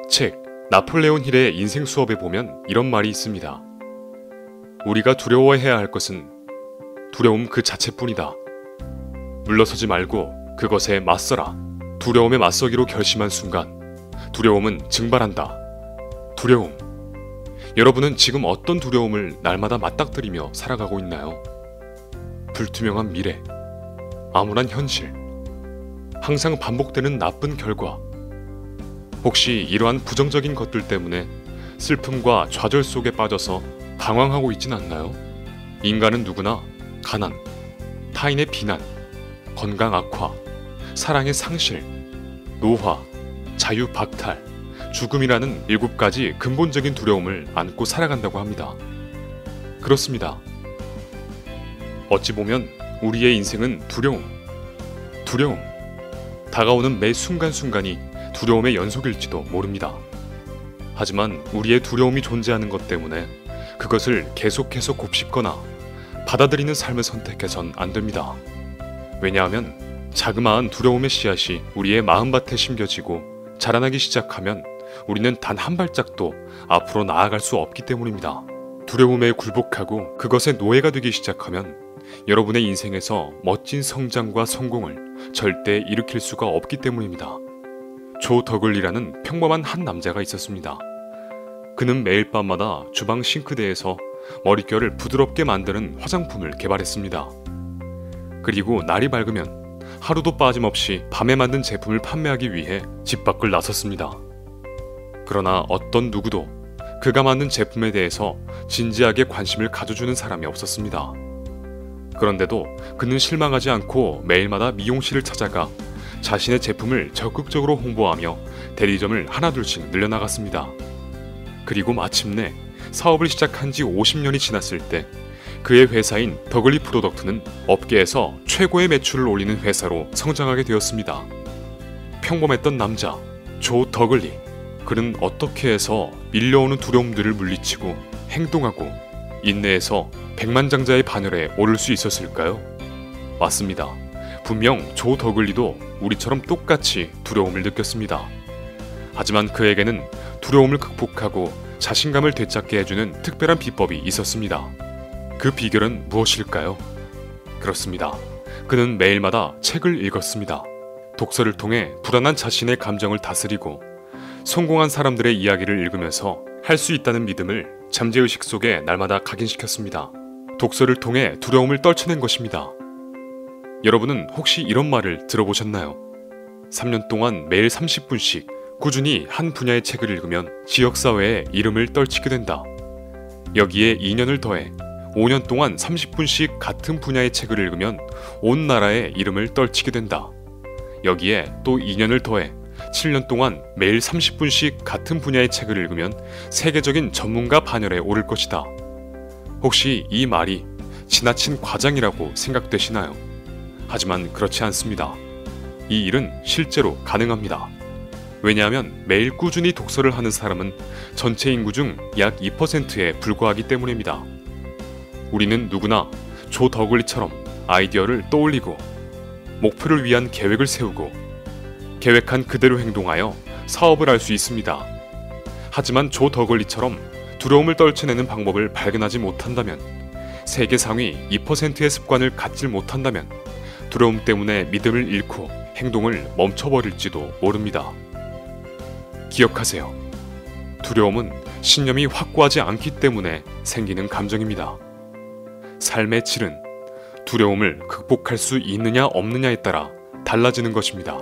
책 나폴레온 힐의 인생 수업에 보면 이런 말이 있습니다. 우리가 두려워해야 할 것은 두려움 그 자체뿐이다. 물러서지 말고 그것에 맞서라. 두려움에 맞서기로 결심한 순간 두려움은 증발한다. 두려움. 여러분은 지금 어떤 두려움을 날마다 맞닥뜨리며 살아가고 있나요? 불투명한 미래, 암울한 현실, 항상 반복되는 나쁜 결과. 혹시 이러한 부정적인 것들 때문에 슬픔과 좌절 속에 빠져서 방황하고 있진 않나요? 인간은 누구나 가난, 타인의 비난, 건강 악화, 사랑의 상실, 노화, 자유 박탈, 죽음이라는 7가지 근본적인 두려움을 안고 살아간다고 합니다. 그렇습니다. 어찌 보면 우리의 인생은 두려움, 다가오는 매 순간순간이 두려움의 연속일지도 모릅니다. 하지만 우리의 두려움이 존재하는 것 때문에 그것을 계속해서 곱씹거나 받아들이는 삶을 선택해선 안 됩니다. 왜냐하면 자그마한 두려움의 씨앗이 우리의 마음밭에 심겨지고 자라나기 시작하면 우리는 단 한 발짝도 앞으로 나아갈 수 없기 때문입니다. 두려움에 굴복하고 그것의 노예가 되기 시작하면 여러분의 인생에서 멋진 성장과 성공을 절대 일으킬 수가 없기 때문입니다. 조 더글리라는 평범한 한 남자가 있었습니다. 그는 매일 밤마다 주방 싱크대에서 머릿결을 부드럽게 만드는 화장품을 개발했습니다. 그리고 날이 밝으면 하루도 빠짐없이 밤에 만든 제품을 판매하기 위해 집 밖을 나섰습니다. 그러나 어떤 누구도 그가 만든 제품에 대해서 진지하게 관심을 가져주는 사람이 없었습니다. 그런데도 그는 실망하지 않고 매일마다 미용실을 찾아가 자신의 제품을 적극적으로 홍보하며 대리점을 하나둘씩 늘려나갔습니다. 그리고 마침내 사업을 시작한 지 50년이 지났을 때 그의 회사인 더글리 프로덕트는 업계에서 최고의 매출을 올리는 회사로 성장하게 되었습니다. 평범했던 남자 조 더글리. 그는 어떻게 해서 밀려오는 두려움들을 물리치고 행동하고 인내해서 백만장자의 반열에 오를 수 있었을까요? 맞습니다. 분명 조 더글리도 우리처럼 똑같이 두려움을 느꼈습니다. 하지만 그에게는 두려움을 극복하고 자신감을 되찾게 해주는 특별한 비법이 있었습니다. 그 비결은 무엇일까요? 그렇습니다. 그는 매일마다 책을 읽었습니다. 독서를 통해 불안한 자신의 감정을 다스리고 성공한 사람들의 이야기를 읽으면서 할 수 있다는 믿음을 잠재의식 속에 날마다 각인시켰습니다. 독서를 통해 두려움을 떨쳐낸 것입니다. 여러분은 혹시 이런 말을 들어보셨나요? 3년 동안 매일 30분씩 꾸준히 한 분야의 책을 읽으면 지역사회에 이름을 떨치게 된다. 여기에 2년을 더해 5년 동안 30분씩 같은 분야의 책을 읽으면 온 나라의 이름을 떨치게 된다. 여기에 또 2년을 더해 7년 동안 매일 30분씩 같은 분야의 책을 읽으면 세계적인 전문가 반열에 오를 것이다. 혹시 이 말이 지나친 과장이라고 생각되시나요? 하지만 그렇지 않습니다. 이 일은 실제로 가능합니다. 왜냐하면 매일 꾸준히 독서를 하는 사람은 전체 인구 중 약 2%에 불과하기 때문입니다. 우리는 누구나 조 더글리처럼 아이디어를 떠올리고 목표를 위한 계획을 세우고 계획한 그대로 행동하여 사업을 할 수 있습니다. 하지만 조 더글리처럼 두려움을 떨쳐내는 방법을 발견하지 못한다면, 세계 상위 2%의 습관을 갖질 못한다면 두려움 때문에 믿음을 잃고 행동을 멈춰버릴지도 모릅니다. 기억하세요. 두려움은 신념이 확고하지 않기 때문에 생기는 감정입니다. 삶의 질은 두려움을 극복할 수 있느냐 없느냐에 따라 달라지는 것입니다.